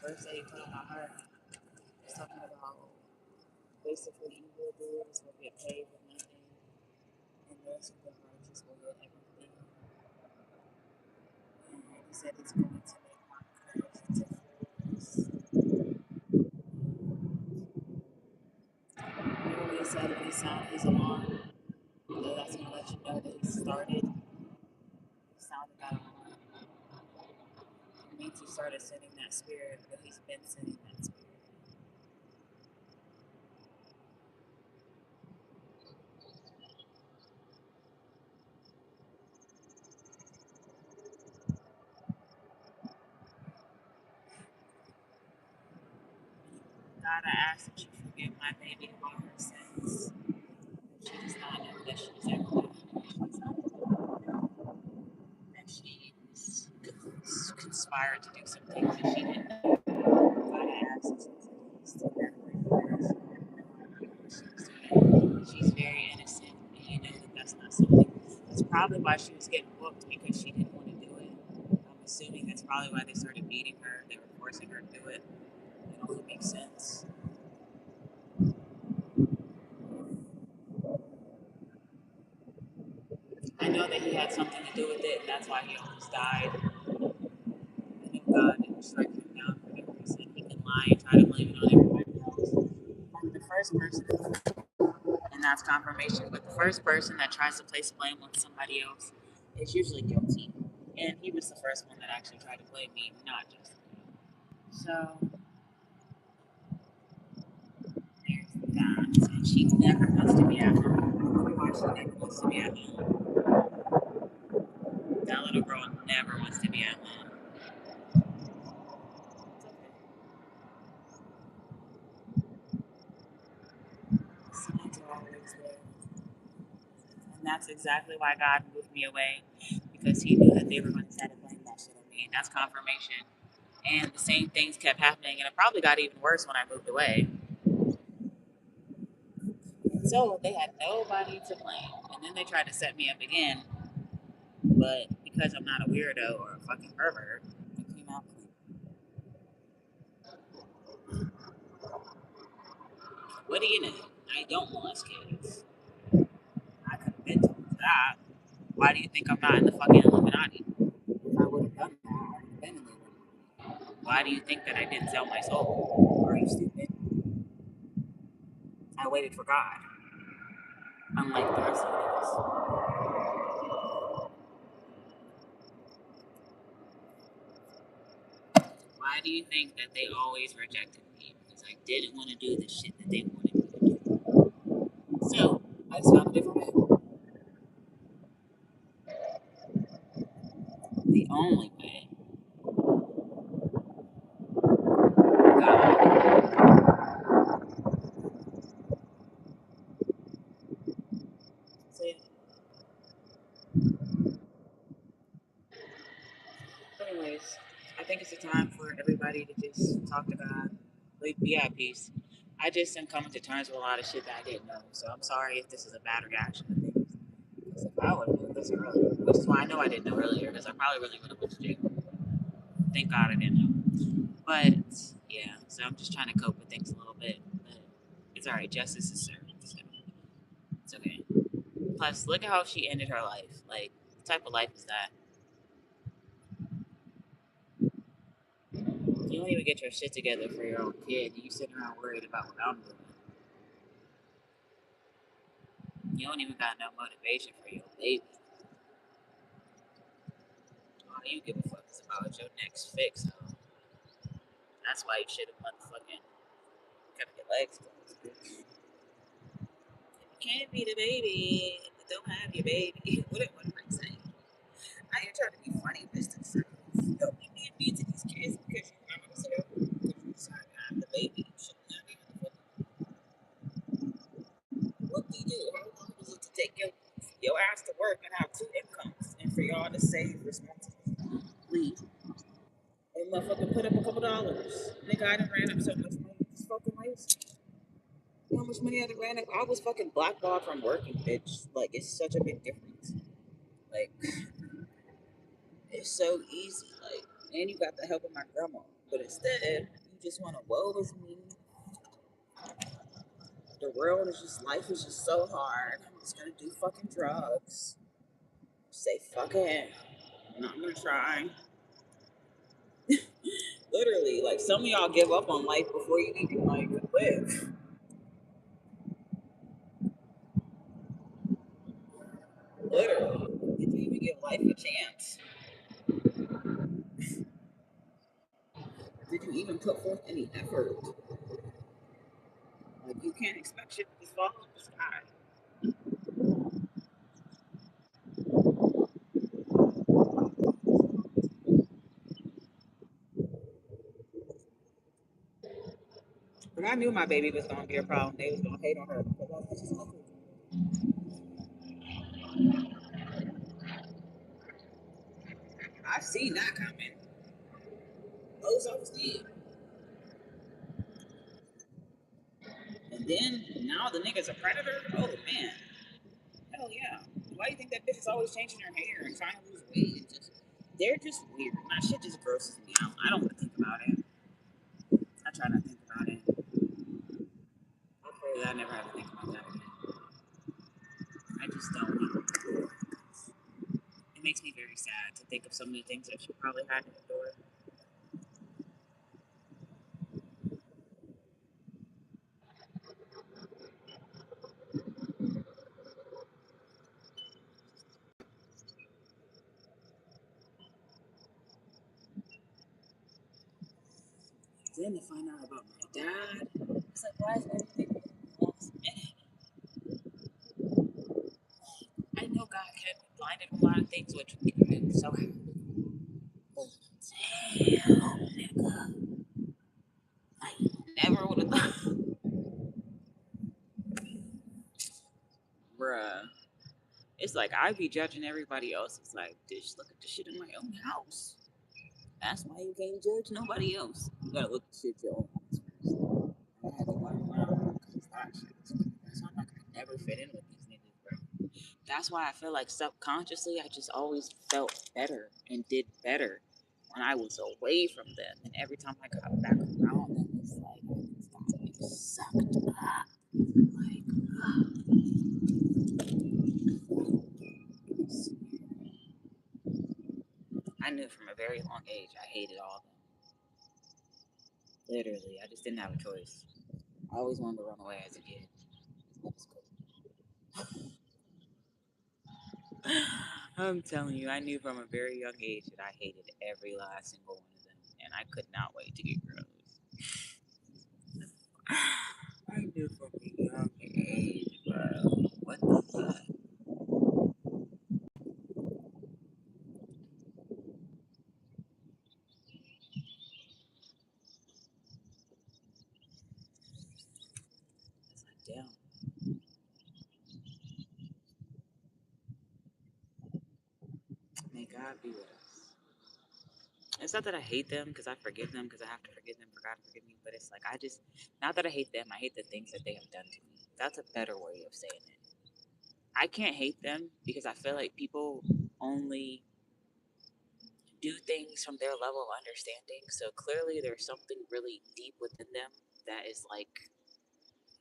first day he told my heart, he was talking about basically evil dudes will get paid with nothing, and those who are righteous will get everything. And he said it's going to make my courage into force. When he said when he sounded his alarm, that's going to let you know that he started. He sounded that alarm. It means he started sending that spirit, but he's been sending that spirit. God, I ask that you forgive my baby of all her sins. She does not know that she's ever that she's conspired to do some things that she didn't know. God, I ask that you please take that away from her. She's very innocent, and you know that that's not something. That's probably why she was getting booked because she didn't want to do it. I'm assuming that's probably why they started beating her. They were forcing her to do it. It only makes sense. I know that he had something to do with it, and that's why he almost died. And if God didn't strike him down for no reason, he can lie and try to blame it on everybody else. And the first person, and that's confirmation, but the first person that tries to place blame on somebody else is usually guilty. And he was the first one that actually tried to blame me, not just me. So there's that. And she never wants to be at home. Why she never wants to be at home. That little girl never wants to be at home. Signs are always there. And that's exactly why God moved me away, because he knew that they were going to try to blame that shit on me. And that's confirmation. And the same things kept happening, and it probably got even worse when I moved away. So they had nobody to blame. And then they tried to set me up again, but because I'm not a weirdo or a fucking pervert, it came out clean. What do you know? I don't molest kids. I could have been told that. Why do you think I'm not in the fucking Illuminati? If I would have done that, I would have been in the Illuminati. Why do you think that I didn't sell my soul? Are you stupid? I waited for God, unlike the rest of us. Why do you think that they always rejected me? Because I didn't want to do the shit that they wanted me to do. So I just found a different way. The only way. God. So, anyways, I think it's a time for everybody to just talk to God, be at peace. I just am coming to terms with a lot of shit that I didn't know. So I'm sorry if this is a bad reaction to things. Because if I would have known this earlier, which is why I know I didn't know earlier, because I probably really would have went to jail. Thank God I didn't know. But yeah, so I'm just trying to cope with things a little bit. But it's all right. Justice is served. So it's okay. Plus, look at how she ended her life. Like, what type of life is that? You don't even get your shit together for your own kid. You sit around worried about what I'm doing. You don't even got no motivation for your baby. All you give a fuck is about your next fix. Huh? That's why you should have motherfucking kept your legs closed. You can't be the baby, but don't have your baby. What am I saying? I ain't trying to be funny, Mr. Fruit. Don't be being mean to these kids because you have yourself. Because you decided to have the baby. You shouldn't have it. What do you do? How long is it to take your ass to work and have two incomes and for y'all to save responsibly? And motherfucker put up a couple dollars. Nigga, I done ran up so much money. It's fucking waste. You know how much money I done ran up? I was fucking blackballed from working, bitch. Like, it's such a big difference. Like, it's so easy. Like, and you got the help of my grandma. But instead, you just want to woe is me. The world is just, life is just so hard. I'm just gonna do fucking drugs. Say fuck it. I'm not gonna try. Literally, like some of y'all give up on life before you even like live. Literally. Did you even give life a chance? Did you even put forth any effort? Like you can't expect shit to just fall out the sky. But I knew my baby was gonna be a problem. They was gonna hate on her because I was just ugly. I've seen that coming. Those I was dead. And then now the nigga's a predator? Oh man. Hell yeah. Why do you think that bitch is always changing her hair and trying to lose weight? It's just, they're just weird. My shit just grosses me out. I don't want to think about it. I try not to think about it. I pray that I never have to think about that again. I just don't. It makes me very sad to think of some of the things that she probably had to endure. Then to find out about my dad, it's like, why is everything last minute? I know God kept me blinded with a lot of things, which I'm so happy. But damn, nigga. I never would have thought. Bruh. It's like I be judging everybody else. It's like, bitch, look at the shit in my own house. That's why you can't judge nobody else. You gotta look at shit your own house first. I had to learn because that shit is that's why I'm not gonna never fit in with these niggas, bro. That's why I feel like subconsciously I just always felt better and did better when I was away from them. And every time I got back around them, it's like I just got sucked up. Like, I knew from a very long age I hated all of them. Literally, I just didn't have a choice. I always wanted to run away as a kid. I'm telling you, I knew from a very young age that I hated every last single one of them, and I could not wait to get grown. I knew from a young age, bro. What the fuck? It's like, damn. May God be with us. It's not that I hate them because I forgive them because I have to forgive them for God to forgive me, but it's like I just, not that I hate them, I hate the things that they have done to me. That's a better way of saying it. I can't hate them because I feel like people only do things from their level of understanding. So clearly there's something really deep within them that is like,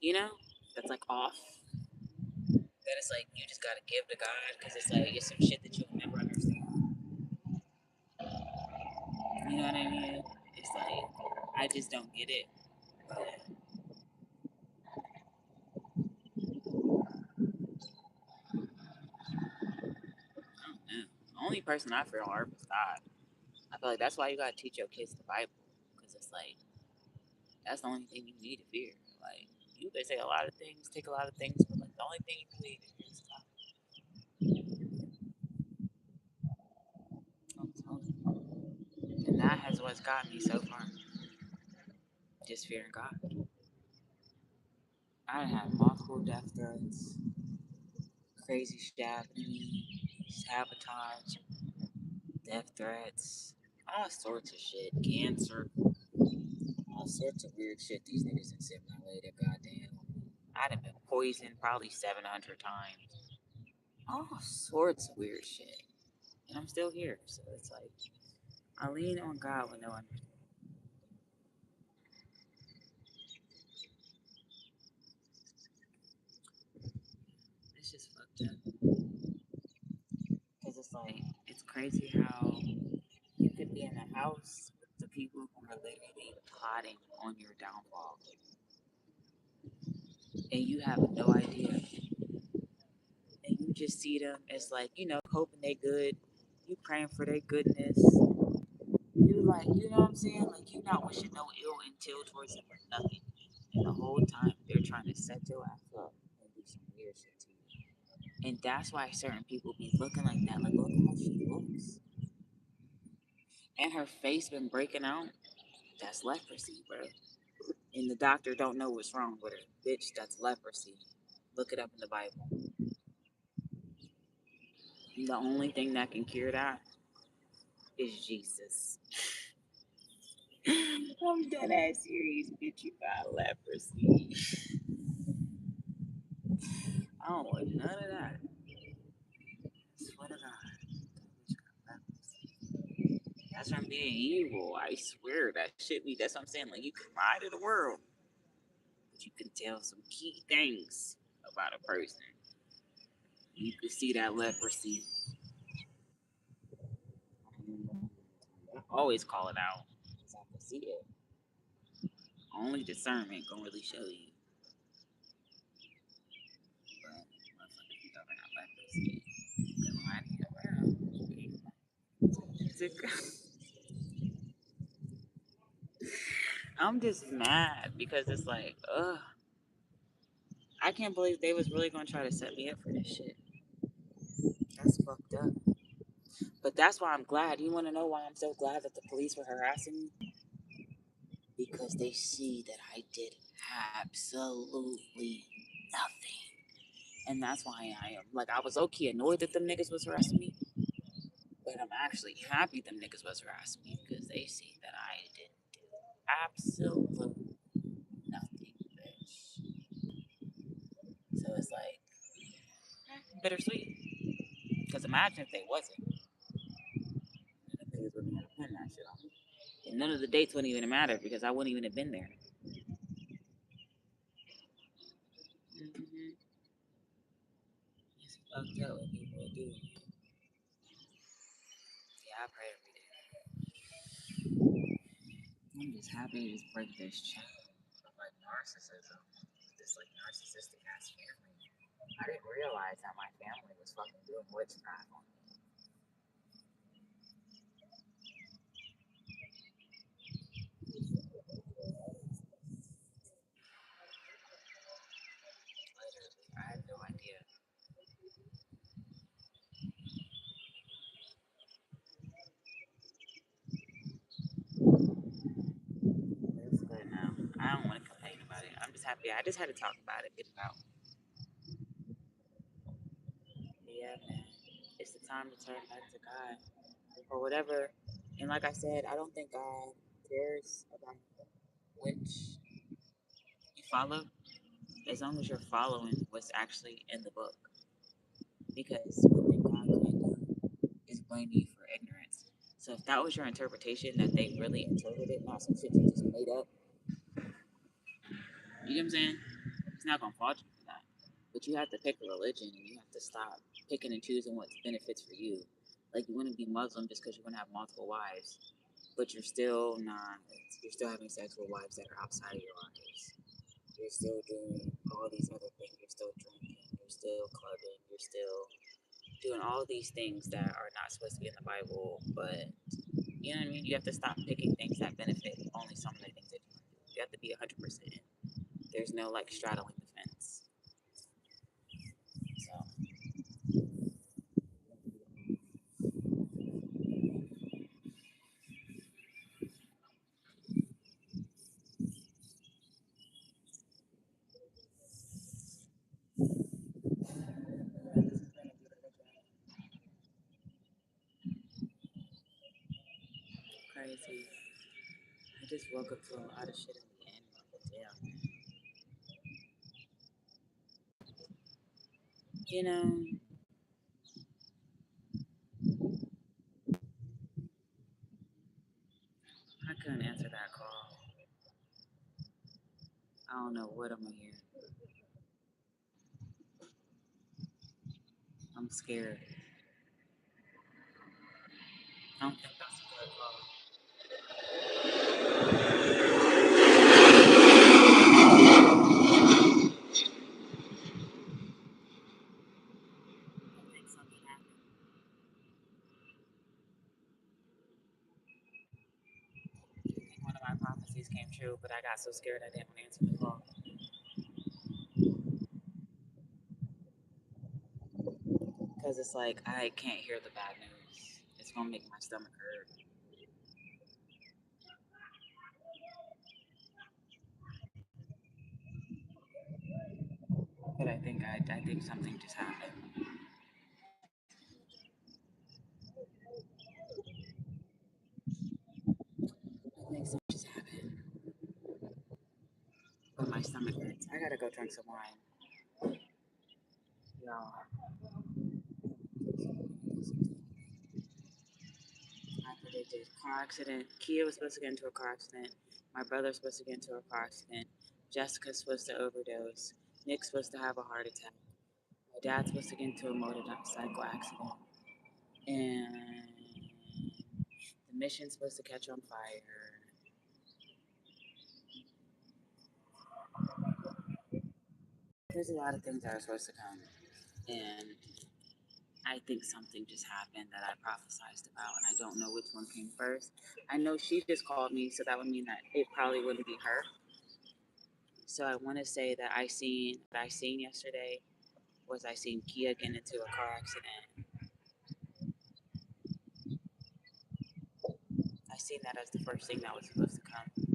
you know, that's like off. That it's like you just gotta give to God because it's like it's some shit that you'll never understand. You know what I mean? It's like I just don't get it. But I don't know. The only person I fear on earth is God. I feel like that's why you gotta teach your kids the Bible because it's like that's the only thing you need to fear. Like you can say a lot of things, take a lot of things, but like the only thing you really need to fear is God. I'm telling you. And that has what's got me so far. Just fearing God. I had multiple death threats, crazy shit happening to me, sabotage, death threats, all sorts of shit, cancer, all sorts of weird shit these niggas done sent my way. That goddamn, I'd have been poisoned probably 700 times. All sorts of weird shit, and I'm still here. So it's like I lean on God when no one. Because it's like, it's crazy how you could be in a house with the people who are literally plotting on your downfall, and you have no idea. And you just see them as like, hoping they good. You praying for their goodness. You like, you know what I'm saying? Like, you not wishing no ill until towards them or nothing. And the whole time they're trying to set your ass up and do some weird shit to you. And that's why certain people be looking like that. Like, look how she looks. And her face been breaking out. That's leprosy, bro. And the doctor don't know what's wrong with her. Bitch, that's leprosy. Look it up in the Bible. The only thing that can cure that is Jesus. I'm dead ass serious, bitch. You got leprosy. I don't want none of that. Swear to God. That's from being evil. I swear that shit be. That's what I'm saying. Like, you can lie to the world, but you can tell some key things about a person. You can see that leprosy. I always call it out. Because I can see it. Only discernment gonna really show you. But motherfuckers talking about leprosy. I'm just mad because it's like, ugh. I can't believe they was really gonna try to set me up for this shit. That's fucked up. But that's why I'm glad. You wanna know why I'm so glad that the police were harassing me? Because they see that I did absolutely nothing. And that's why I am like, I was okay annoyed that them niggas was harassing me. But I'm actually happy them niggas was harassing me because they see that I didn't do absolutely nothing, bitch. So it's like bittersweet. Because imagine if they wasn't. The niggas wouldn't have put that shit on me. And none of the dates wouldn't even matter because I wouldn't even have been there. Mm-hmm. It's fucked up what people do. Yeah, I pray every day. I'm just happy to just break this chain of like narcissism. This like narcissistic ass family. I didn't realize that my family was fucking doing witchcraft on me. Literally, I had no idea. But it's good now. I don't want to complain about it. I'm just happy. I just had to talk about it, get it out. Yeah, man. It's the time to turn back to God or whatever. And like I said, I don't think God cares about which you follow, as long as you're following what's actually in the book. Because one thing God can't do is blame you for ignorance. So if that was your interpretation that they really interpreted, not some shit you just made up, you know what I'm saying? He's not gonna fault you for that. But you have to pick a religion and you have to stop picking and choosing what benefits for you. Like, you want to be Muslim just because you want to have multiple wives, but you're still not. You're still having sex with wives that are outside of your lives. You're still doing all these other things. You're still drinking. You're still clubbing. You're still doing all these things that are not supposed to be in the Bible. But you know what I mean. You have to stop picking things that benefit only some of the things that you want to do. You have to be 100%. There's no like straddling the fence. So crazy. I just woke up to a lot of shit in the end. Damn. You know, I couldn't answer that call. I don't know what I'm gonna hear. I'm scared. I don't think that's a good call. I think something happened. I think one of my prophecies came true, but I got so scared I didn't answer the call. Because it's like, I can't hear the bad news. It's going to make my stomach hurt. But I think something just happened. I think something just happened. But my stomach hurts. I gotta go drink some wine. Y'all, I predicted car accident. Kia was supposed to get into a car accident. My brother's supposed to get into a car accident. Jessica's supposed to overdose. Nick's supposed to have a heart attack. My dad's supposed to get into a motorcycle accident. And the mission's supposed to catch on fire. There's a lot of things that are supposed to come. And I think something just happened that I prophesized about, and I don't know which one came first. I know she just called me, so that would mean that it probably wouldn't be her. So I want to say that what I seen yesterday was I seen Kia get into a car accident. I seen that as the first thing that was supposed to come.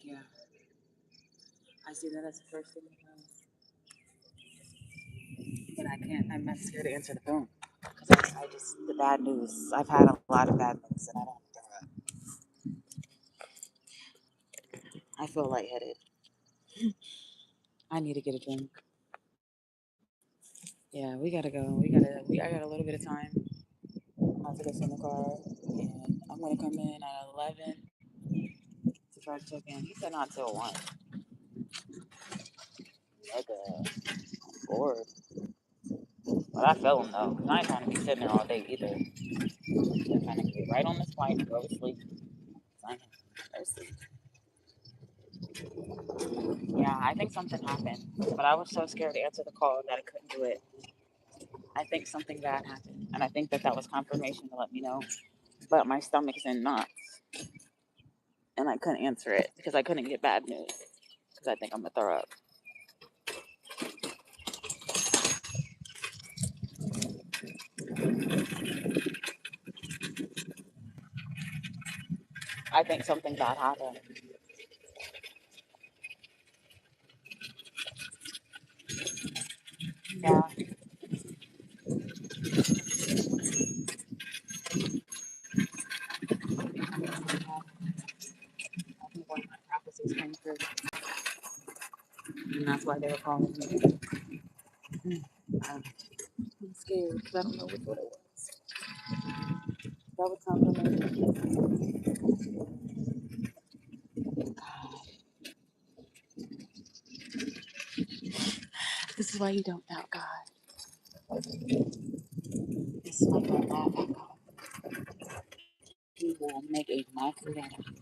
Yeah, I see that as the first thing to come. But I can't. I'm not scared to answer the phone because I just the bad news. I've had a lot of bad news, and I don't. I feel lightheaded. I need to get a drink. Yeah, we gotta go. I got a little bit of time. I'm about to go sit in the car, and I'm gonna come in at 11 to try to check in. He said not till 1. Nigga, bored. But I feel him though, 'cause I ain't trying to be sitting there all day either. I'm trying to get right on this flight and go to sleep. I ain't no sleep. Yeah, I think something happened, but I was so scared to answer the call that I couldn't do it. I think something bad happened, and I think that was confirmation to let me know. But my stomach's in knots, and I couldn't answer it because I couldn't get bad news because I think I'm gonna throw up. I think something bad happened. Yeah, I think one of my prophecies came true, and that's why they were calling me. I'm scared because I don't know which one it was. That was confirmation. This is why you don't doubt God. This is why you don't laugh at God. He will make a mockery out of you.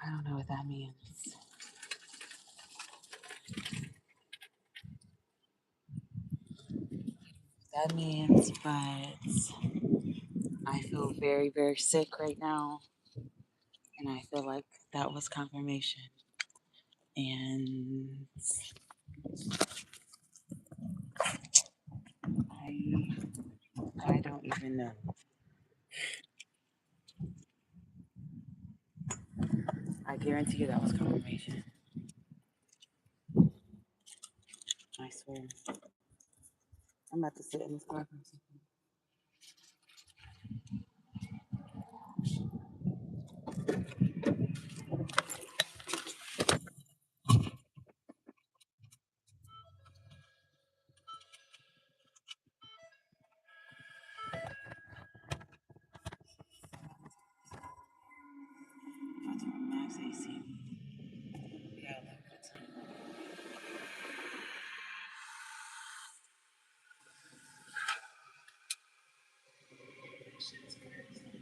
I don't know what that means. That means, but I feel very, very sick right now, and I feel like that was confirmation. And I, I don't even know. I guarantee you that was confirmation. I swear. I'm about to sit in this car for a second. I'll turn my AC. Yeah, I like that too. That shit is crazy.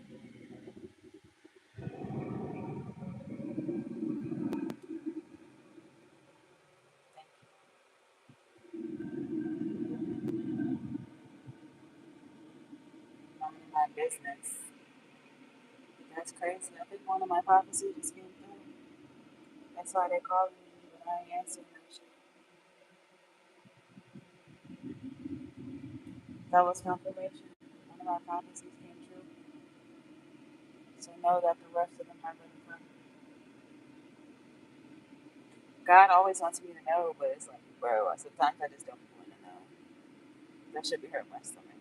I'm in my business. That's crazy. I think one of my prophecies just came through. That's why they called me, but I ain't answering that shit. That was confirmation. One of my prophecies came true. So know that the rest of them are going to come. God always wants me to know, but it's like, bro, sometimes I just don't want to know. That should be hurt my stomach.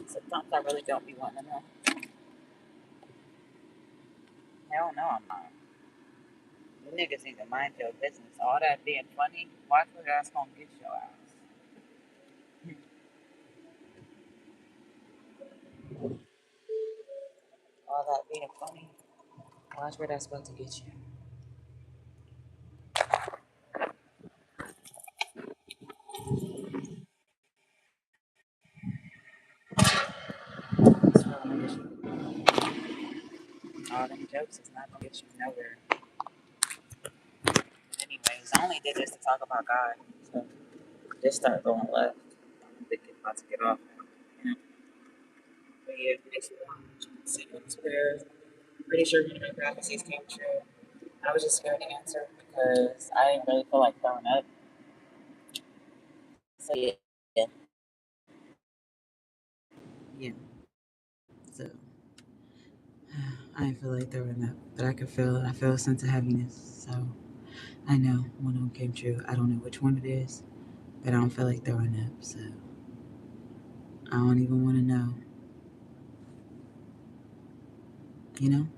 Sometimes I really don't be wanting to know. Hell no, I'm not. You niggas need to mind your business. All that being funny, watch what that's gonna get your ass. All that being funny, watch where that's about to get you. That's what I'm gonna get you. All them jokes is not gonna get you nowhere. But anyways, I only did this to talk about God. So just start going left. I'm thinking about to get off now. You know? But yeah, next one, say those prayers. Pretty sure one of my prophecies came true. I was just scared to answer because I didn't really feel like throwing up. So yeah, yeah. So I didn't feel like throwing up, but I could feel it. I feel a sense of heaviness. So I know one of them came true. I don't know which one it is, but I don't feel like throwing up. So I don't even want to know. You know.